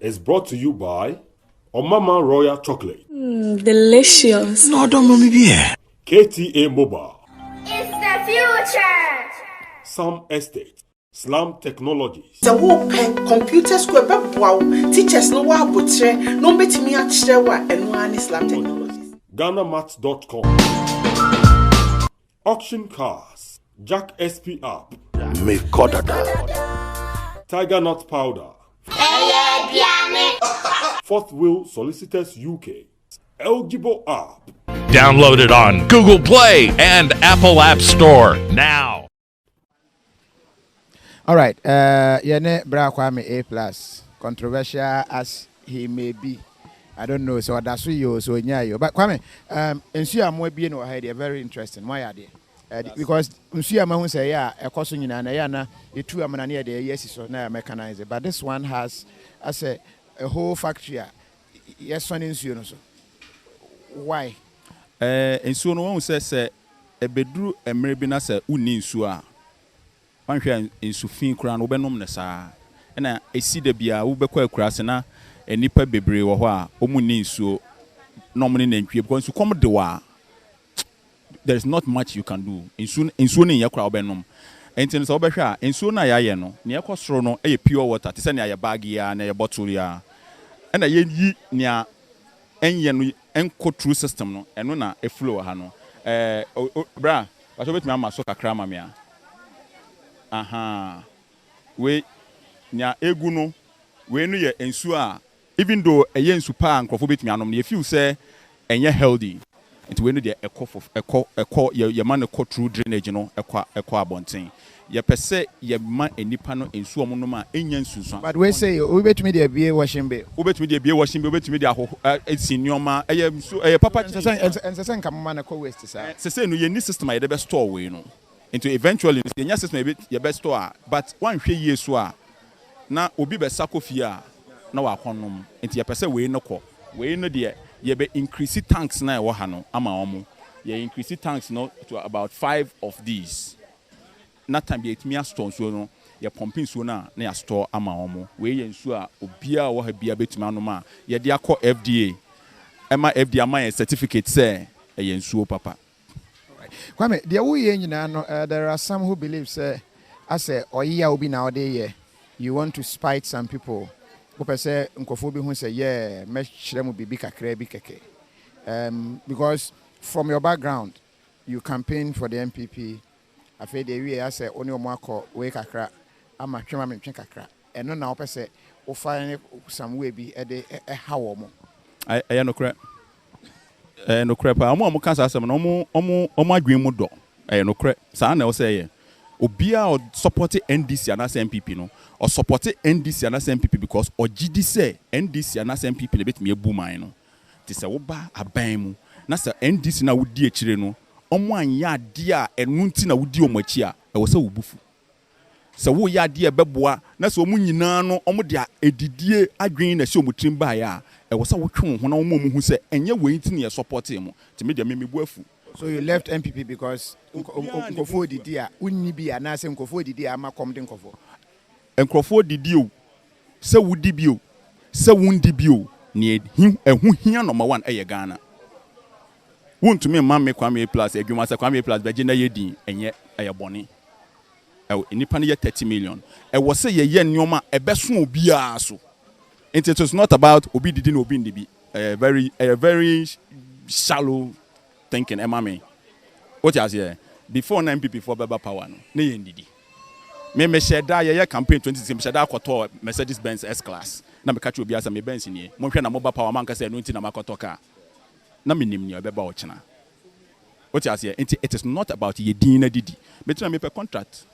is brought to you by Omama Royal Chocolate. Delicious. No, don't mommy be here. KTA Mobile. It's the future. Sam Estate. Slam Technologies. The whole computer school wow. Teachers no wa botre no betimi a kyerɛ and one Slam Technologies. GhanaMats.com. Auction Cars. Jack SP App. Me kodada. Tiger Nut Powder. Fourth Wheel Solicitors UK. Eligible App. Download it on Google Play and Apple App Store now. All right. Yene bra Kwame Aplus. Controversial as he may be. I don't know. So that's you. So yeah, but Kwame, ensuya mo bi no ha dey very interesting. Why are they? Because ensuya ma hu say yeah, ekoso nyina na ya na etu amana na dey yes so na mechanize. But this one has as a whole factory. Yes, one ensuya no so. Why? Ensuya no one say ebedru emre bi na say uni ensuya. Wanhwe ensufin kura no benom ne saa na esi da bia wo bekọ akura se na enipa bebre wo ho a omu ni nsuo nom ne nantwie because nsu kom de wa there is not much you can do nsuo ne yakura wo benom enti so wo behwe a nsuo na ya ye no ne yakosoro no e pure water te se ne ya bag ya na ya bottle ya na ye yi ne enye no enko true system no eno na e flow ha no bra ba so betumi ama so kakra ma me a aha we nya egu no we no ye ensu a even though eye ensu pa nkrofo betumi anom ye feel say enye healthy nti we no de ekọ ye man ekọ true drainage no ekọ abonten ye pese ye ma enipa no ensu omo no ma enya nsusu. But we say we betumi de bie washing bay we betumi de bie washing bay we betumi de sinioma eye nsu eye papa ense nka mama na ko waste say no ye ni system ye de be store we no into eventually the system your best store but one hwe yie so a na obi be sakofia na wa konom into your person we no ko we no de ye be increase tanks na e wo ha no ama omo ye increase tanks no to about 5 of these na time be etimi store so no ye pumping so na ya store ama omo we ye nsu a obia wo ha bia betumi anom a ye de akọ FDA ema FDA ama certificate say ye nsuo papa. Kwame, the way there are some who believe say as a oya obi na ode you want to spite some people. Who say nkofo bi hu say yeah, me kyerɛ mu bibi kakra bi keke. Because from your background you campaign for the MPP. Afei de we as a oni omo akọ we kakra ama twema me twen kakra. Eno na wo say wo find some way bi e de ha wo mo. I no correct. No crap. I'm cancer asem no omo adwen mu do. No crap. Sa na o say obia o support NDC and MPP no. Or support NDC and MPP because o GD say NDC and MPP le betimi ebu man no. Ti se wo ba aban mu. Na se NDC na wodi akire no. Omo anya ade a enu nti na wodi omo achi a e wo se wo bufu. Se wo ya ade e beboa na se omo nyina no omo de edidie adwen na se omo trim ba ya e wo se wo twen ho na omo mu hu se enye we nti na support him ti me de me bu afu. So you left MPP because nkofo didi a unni bi na se nkofo didi a ma kom de nkofo. Nkofo didi o se wudi bi o se wundi bi o ne ehu hia number 1 eye Ghana. Wontumi ma me Kwame Aplus adwuma se Kwame Aplus be gina yedin enye eye bone. Nipa ne ye 30 million. E wo se ye nneoma e beso obi a so. It is not about obi didi no obi ndibi. Very shallow thinking emame. What you say before 9PP for Baba power no. Ne ye ndidi. Me share da ye campaign 2016 me share da akoto Mercedes Benz S class. Na me catch obi asa me Benz nie. Mo hwe na mo ba power man ka say no nti na makoto ka. Na me nim ne obeba o chena. What you say it is not about ye din na didi. Me try me per contract.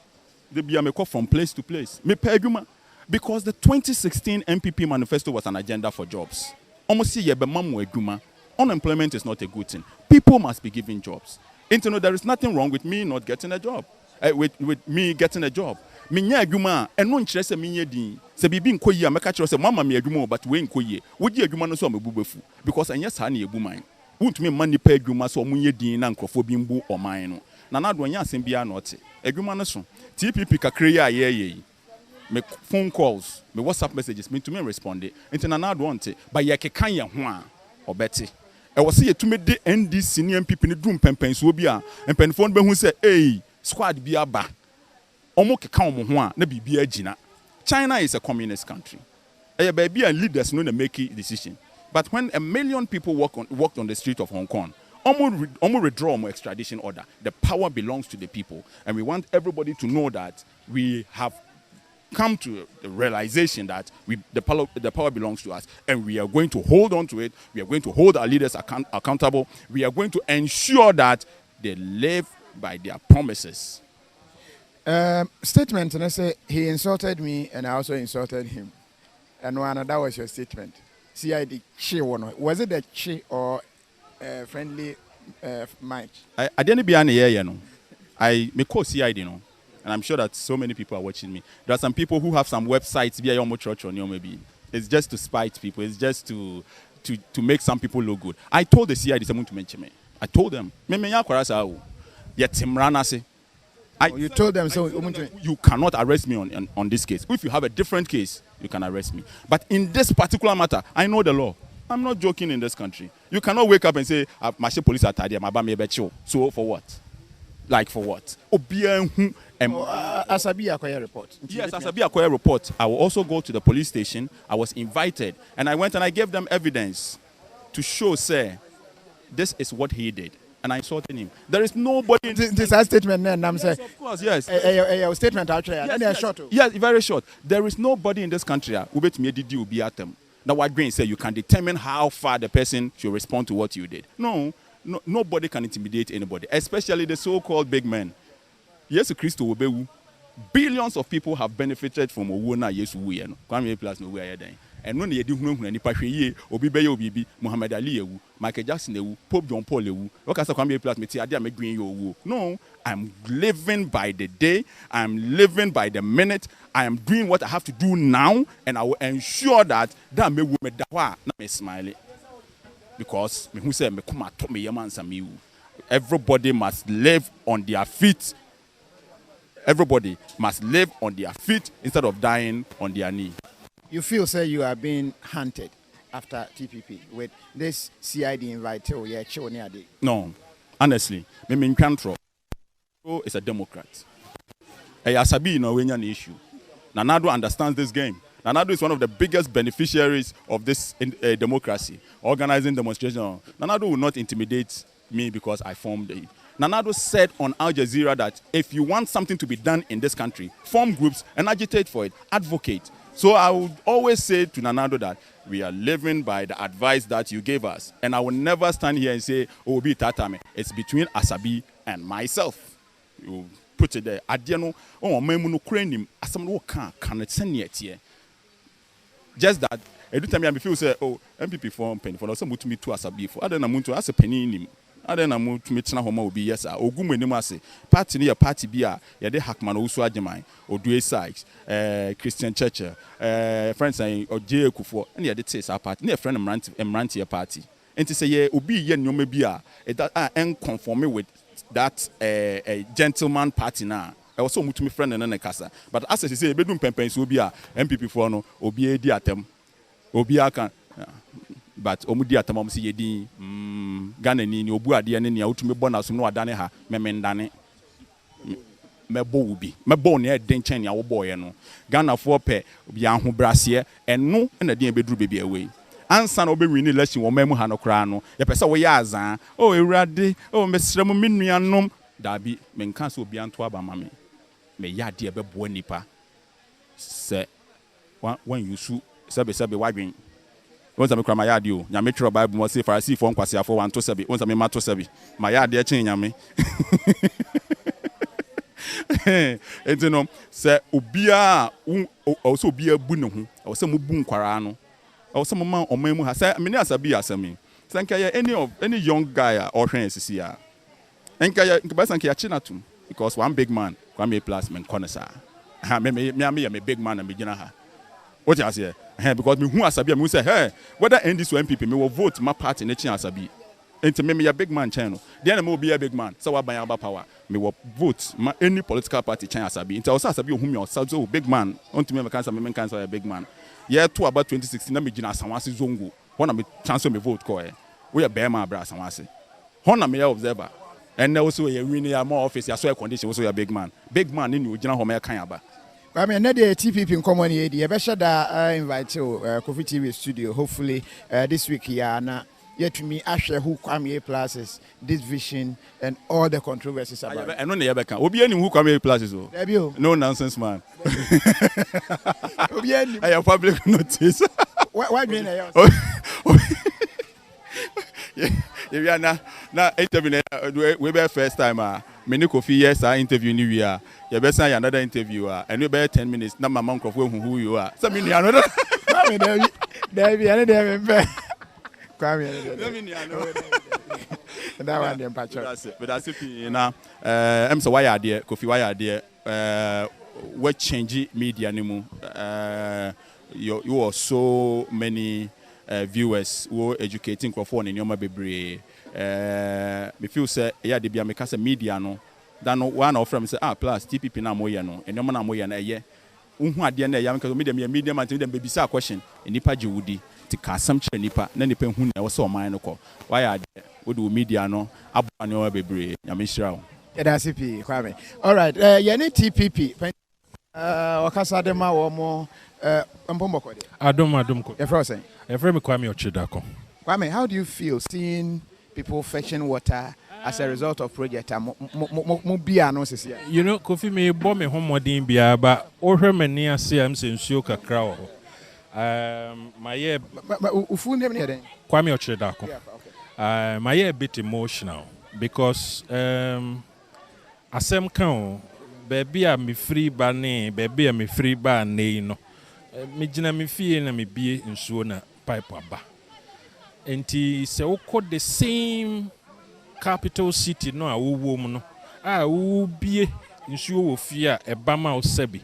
They be me call from place to place. Me per adwuma because the 2016 MPP manifesto was an agenda for jobs. Almost see ye be mamu adwuma. Unemployment is not a good thing. People must be given jobs. There is nothing wrong with me not getting a job. With me getting a job. Me nya adwuma e no nkyere se me nya din. Se bibi nkoyi a meka kire se mama me adwuma but we nkoyi. Wo gi adwuma no so mebubefu because anya sa na ebu man. Wontumi man ni pa adwuma so omunye din na nkrofo bi mbu oman no. Na na do anya asem bia na ote. Adwuma no so. TPP kakra ya ye. me phone calls, me WhatsApp messages, me to me respond. Into na want it, but ye can ye or Betty. I was see to me the NDC and people in the room pempens will be and pen phone be who say, hey, squad be a ba. Omo ke kan mo ho a na bibia gina. China is a communist country. Baby and leaders know to make a decision. But when 1 million people walked on the street of Hong Kong, almost withdraw my extradition order. The power belongs to the people, and we want everybody to know that we have come to the realization that the power belongs to us, and we are going to hold on to it. We are going to hold our leaders accountable. We are going to ensure that they live by their promises. Statement, and I say he insulted me, and I also insulted him. And that was your statement. CID chi one. Was it a chi or friendly match? I didn't be an you know. I may call CID, you know, and I'm sure that so many people are watching me. There are some people who have some websites via your church or maybe. It's just to spite people. It's just to make some people look good. I told the CID someone to mention me. I told them, you told them so you cannot arrest me on this case. If you have a different case, you can arrest me. But in this particular matter, I know the law. I'm not joking in this country. You cannot wake up and say, "Mashe police are tidy, so for what? Like for what? Asabi acquire report. Yes, Asabi acquire report. I will also go to the police station. I was invited, and I went and I gave them evidence to show, say, this is what he did. And I insulted him. There is nobody. This is statement, and I'm saying, of course, yes. A statement actually. Yes, short. Yes, very short. There is nobody in this country who bet me did you be at them. Now what Green said, you can determine how far the person should respond to what you did. No, nobody can intimidate anybody, especially the so-called big men. Yes, Christo Obewu. Billions of people have benefited from Owona Yesu Wuyeno. Kwame Aplus no way then. And when you do any passion, Obi Bayo, Muhammad Ali, Michael Jackson, Pope John Paul, what can Kwame Aplus me? I didn't green you. No, I'm living by the day. I'm living by the minute. I am doing what I have to do now, and I will ensure that me will me dawa na me smile. Because me who say me come at me yaman. Everybody must live on their feet. Everybody must live on their feet instead of dying on their knee. You feel, say, you are being hunted after TPP with this CID invite? Oh, yeah, no, honestly, me control. Is a Democrat. Asabi no when an issue. Nanado understands this game. Nanado is one of the biggest beneficiaries of this democracy, organizing demonstration. Nanado will not intimidate me because I formed it. Nanado said on Al Jazeera that if you want something to be done in this country, form groups and agitate for it, advocate. So I would always say to Nanado that we are living by the advice that you gave us. And I will never stand here and say, oh, be tatame. It's between Asabi and myself. You put it there. Adiano, oh, memuno krenim, asamno can it send yet here. Just that every time I feel say, oh, MPP form penny for some to me to Asabi for other than to as a penny in him. I don't know to meet Homo will be yes, or Gumenimasi, party near party beer, Yade Hackman, also Ajamai, or Dway Sykes, Christian Churcher, friends saying, or J. Kufo, and yet it says our party, near friend and ranty a party. And to say, yeah, Ubi yen no mebia, that I conforming with that a gentleman party now. I was so much to my friend and then a casa. But as I say, bedroom pempens will be a MPP for no, or be a diatem, or be a can. But omudi atamam si yedi Ghana ni obu ade ne ne utumi bɔ na so no adane ha memendane mebo ubi mebo ne den chen ne awobɔ ye no Ghana fo pɛ bia ho brase ɛno na den beduru bebi away ansa na obɛwi ni election wo mamu ha no kra no ye pɛ sɛ wo ya azan o ewurade o mesrɛ mu menuanom dabi menka so obi anto aba ma me ya de bɛboa nipa sɛ wan yusu sɛbe wadwen. Once I cry my yard, you make sure Bible must say for I see for Quasia for 1 to 7. Once I make matter 7. My yard, dear chain, yammy. And you know, say, Ubia also be a bunu, or some boom quarano, or some amount of memo has said, I mean, as a be as a me. Thank you, any young guy or friends is here. And Kabasankia Chinatum, because one big man, Kwame Aplus, man, Connoisseur. Me, I'm a big man and beginner. What you say? Because me who Asabi, me say, hey, whether end this MPP, me will vote my party in Asabi. Into me a big man channel. The enemy will be a big man. So I buy about power. Me will vote any political party China Sabi. Into us Sabi whom yourself so big man. On to me cancer a big man. Yeah, to about 2016, me jina Samasi Zongo. One of me transfer me vote ko. We are bear my brass Samasi. Honor me observer. And also a really more office, ya so a condition also a big man. Big man in you general home kanyaba. I mean, another TPP in common here. The should invite you KOFI TV studio. Hopefully, this week here na yet to me Asher who Kwame Aplus is this vision and all the controversies about. I know never can. Obi any who Kwame Aplus is. No nonsense man. I have public notice. Why do you If you are now interview we be first time many KOFI yes interview new year. You better say another interviewer and we better 10 minutes. Now my monk of who you are. So me another. There be another Kwame. That one them patch. But that's it. You know, I'm so why are there KOFI why are there what change media anymore. You are so many viewers who are educating Crawford in Yoma Bebre. Me feel say yeah they be a make us a media no. That no one of them say plus TPP na moya no and no man moya na ye unhu ade na ya because media man them be say question nipa jiwudi ti ka sam kire nipa na nipa hu na wo so man no ko why are we do media no abo ane bebre nyame hira wo that's it Kwame. All right ye ne TPP wakasa de ma wo mo mpomoko de adom ko e fro say e fro me Kwame Ochidako. Kwame, how do you feel seeing people fetching water as a result of project you know KOFI me bo me homodin bia ba ohwe mani ase am sensuo kakra wo my year ufu name ne den Kwame Ochidako. My year a bit emotional because asem kan baby a me free ba ne baby a me free ba ne no me gina me fie na me bie nsuo na pipe aba enti se wokɔ the same capital city no a wo mu no a wo bie nsuo wo fie a eba ma wo sebi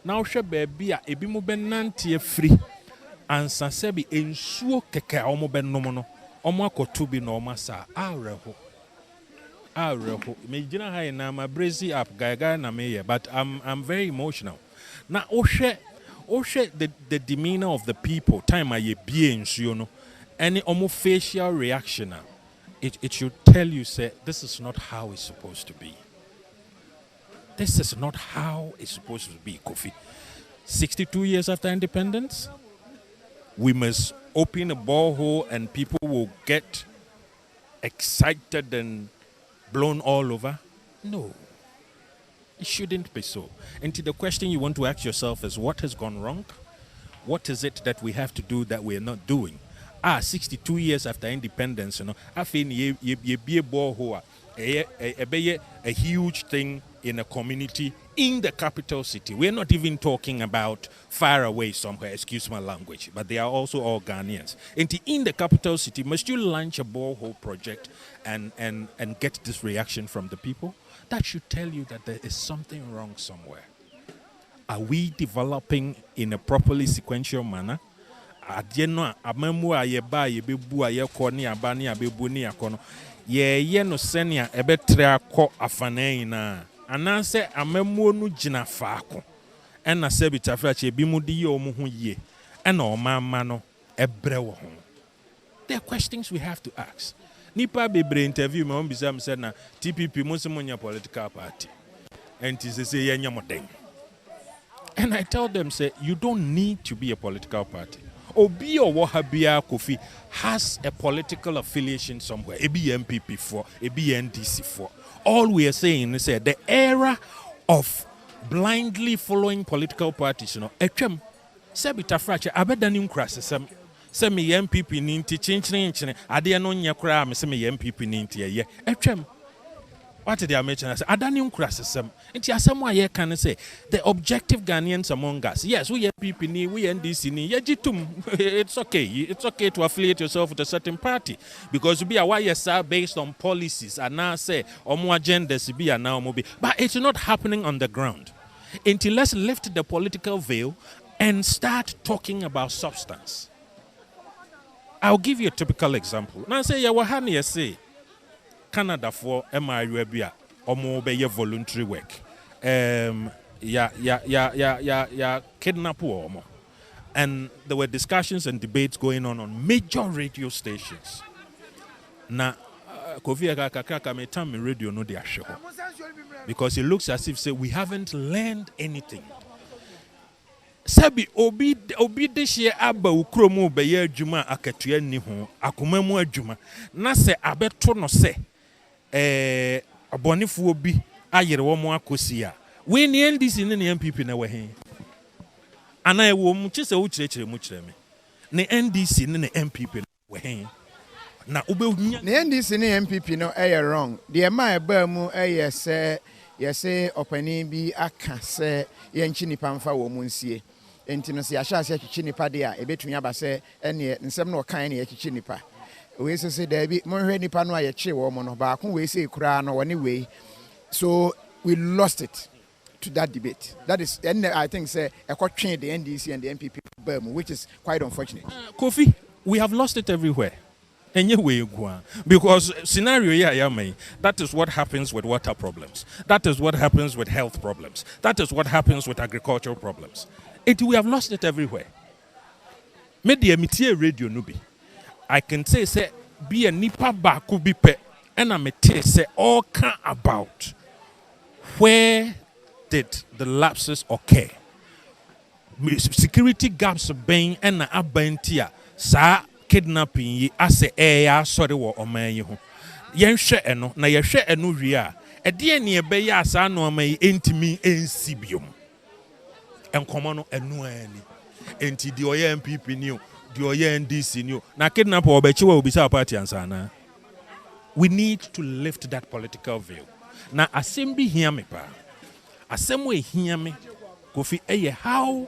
na wo hwɛ baabi a ebi mu benante afiri ansa sebi nsuo keke a wo benom no omo akoto bi na omo asa areho me gina ha na ma brazy up gaga na me but I'm very emotional na wo hwɛ the demeanor of the people time a ye bie nsuo no any omo facial reaction it should tell you say this is not how it's supposed to be. This is not how it's supposed to be, KOFI. 62 years after independence, we must open a borehole and people will get excited and blown all over. No, it shouldn't be so. And the question you want to ask yourself is what has gone wrong? What is it that we have to do that we're not doing? 62 years after independence, I think ye be a borehole, a huge thing in a community in the capital city. We're not even talking about far away somewhere, excuse my language, but they are also all Ghanaians. And in the capital city, must you launch a borehole project and get this reaction from the people? That should tell you that there is something wrong somewhere. Are we developing in a properly sequential manner? Adieno amemu ayeba yebebu ayeko ni abani abebu ni akono ye no senia ebetre akọ afane na ananse amemu nu gina faako ena se bitafra che bi mu di ye omu ho ye ena omama no ebre wo ho. There are questions we have to ask. Nipa bebre interview me on bizam say na TPP musumonya political party and it say ye nyamodeng. And I tell them say you don't need to be a political party. Obi or Wahabia KOFI has a political affiliation somewhere. A MPP for, a NDC for. All we are saying is that the era of blindly following political parties, Ekem, Sebita Fracha, Abedanim Crasses, Semi MPP Ninti, Chinch, Adiano Yakra, Semi MPP Ninti, Ekem. What did I mention? I said, Adanium crasses. It's Asamoah here can say the objective Ghanaians among us. Yes, we are people, we NDC, it's okay. It's okay to affiliate yourself with a certain party because we are YSR based on policies and now say omo agendas be and now mobi. But it's not happening on the ground. Until let's lift the political veil and start talking about substance. I'll give you a typical example. Now say ya wahani ya say Canada for MRUBia omo be voluntary work. Ya kidnap omo. And there were discussions and debates going on major radio stations. Na Kofi Akaka me time me radio no dia show. Because it looks as if say we haven't learned anything. Sabi obi de hye aba ukromu be ye adwuma akatua ni ho akoma mu adwuma na se abeto no se abonefo obi ayere wo mo akosi a we ni NDC ne MPP na we hen ana e wo mu chese wo kirekire mu kire me ne NDC ne MPP we hen na ubewunya ne NDC ne MPP no wrong de ma eba mu se yese opani bi aka se yenchi nipa mfa wo mu nsie enti no se ya sha se chichi nipa de a ebetunya ba se ene nsem no kan ne ya chichi nipa we se da bi mo hwe nipa no a ye che wo mo no ba ko we se kura no woni we so we lost it to that debate. That is, and I think say the NDC and the MPP which is quite unfortunate. Kofi, we have lost it everywhere. Anyway, because scenario that is what happens with water problems. That is what happens with health problems. That is what happens with agricultural problems. We have lost it everywhere. Media metie radio nubi. I can say be a nipa ba could be pe and I say all can about where did the lapses occur? Security gaps being and abentia sa kidnapping ye ase ya sorry wo oman yi ho yen hwe eno na ye hwe eno wie a ede ne ebe ya asa no oman yi entimi ensi biom enkomo no eno ani enti di oye MPP ni di oye NDC ni na kidnapper obechi wa obisa party ansana. We need to lift that political veil. Na assembly hear me pa Asamoah hear me Kofi how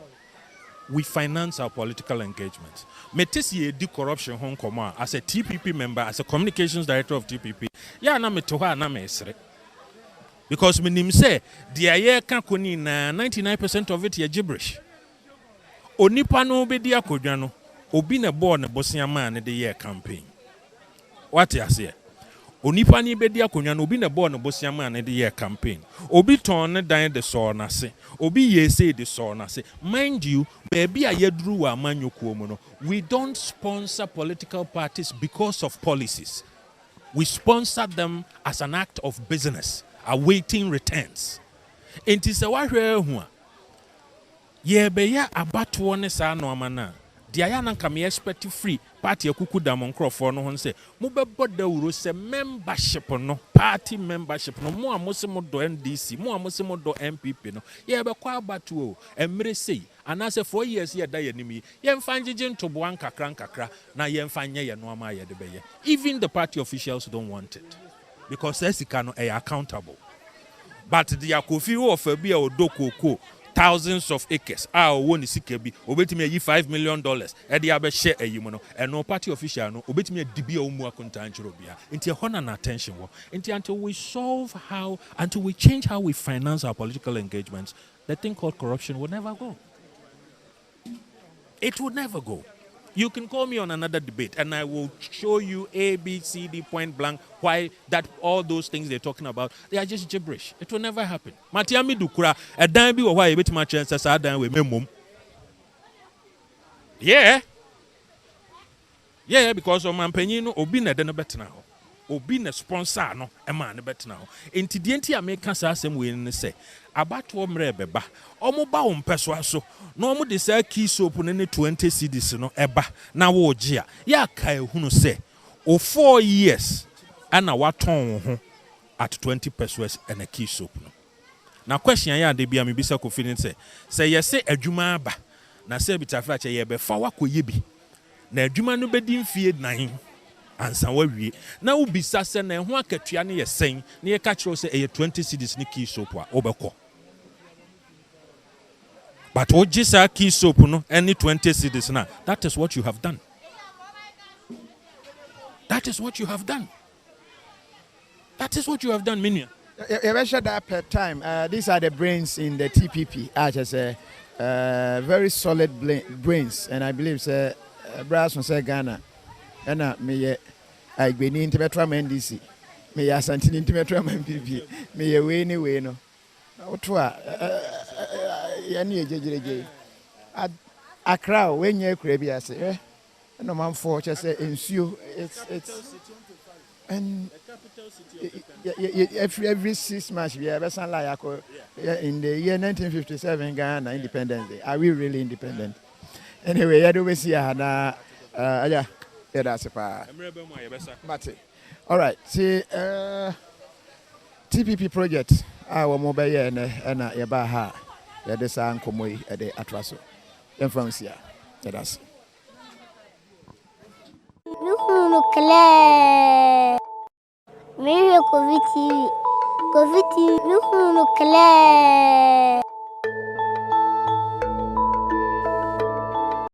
we finance our political engagement. Metesi di corruption hon koma as a TPP member, as a communications director of TPP. Ya na metoha na mesre. Because minim say the aye kan koni na 99% of it ye gibberish. Onipa no be dia kodwa no obi na board na bosia man ne de year campaign. What you say? Onipa ni bedi akonwa no obi na board no bosiama na de year campaign obi ton ne dan de so na se obi ye say de so na se mind you baby a yeduru wa amanyokuo mu no we don't sponsor political parties because of policies. We sponsor them as an act of business awaiting returns. Enti se wa hwe hu a ye be ya abato ne sa no amana dia ya na kam expect free party akuku da monkrofo no ho se mo bebo da wuro se membership no party membership no mo amose mo do NDC mo amose mo do MPP no ye be kwa abato o emre sei anase 4 years ye da ye nimi ye mfa ngige ntobo ankakra na ye mfa nye ye no ama ye de be ye. Even the party officials don't want it because esika no e accountable, but the Kofi of bi a odokoko thousands of acres. Won sikebi obetimi yi $5 million e de abe share ayimu no and no party official no obetimi dibi omu akonta nchiro bia nti hona na attention wo nti until we change how we finance our political engagements, the thing called corruption will never go. It would never go. You can call me on another debate and I will show you A, B, C, D, point blank why that all those things they're talking about, they are just gibberish. It will never happen. Matiami dukura, a dime be why a bit much chance as I done with me. Yeah, because of my penino, Obina then a better now. Obina sponsor no, a man a better now. In Tidienti American Sassam will say, about Womre Beba, Omoba Persuaso, no more desire key soap on any 20 CDs no eba, now wo jia. Ya kai who say, 4 years, and a what ton at 20 pesos and a key soap. Now, question ya de be a mibisa confidence say, yes, say a juma ba, na say bitaflacha ye be fawa ko yibi. Na juma no bedin feed 9. Ansa wawie na ubisa se na ho akatua ne yesen na ye ka kiro se 20 cedis ni key soap a obekọ but ojisa key soap no any 20 cedis na that is what you have done. That is what you have done. That is what you have done, Minia. You mentioned that per time. These are the brains in the TPP. I just say very solid brains, and I believe Brass from Ghana. ɛna meyɛ agbeni nti bɛtɔ ama NDC meyɛ asantini nti bɛtɔ ama MPP meyɛ wei ne wei no woto a yɛne yɛ gyegyeregyei Accra wenye kura bi ase no man for just nsuo it's and every 6 months we have sound like in the year 1957 Ghana independence day. Are we really independent? Anyway, I do we see na yeah that's a pa. All right, see TPP project our mobile and yaba ha ya de san komoi e de atraso. Influencia. That's KOFI TV. KOFI TV.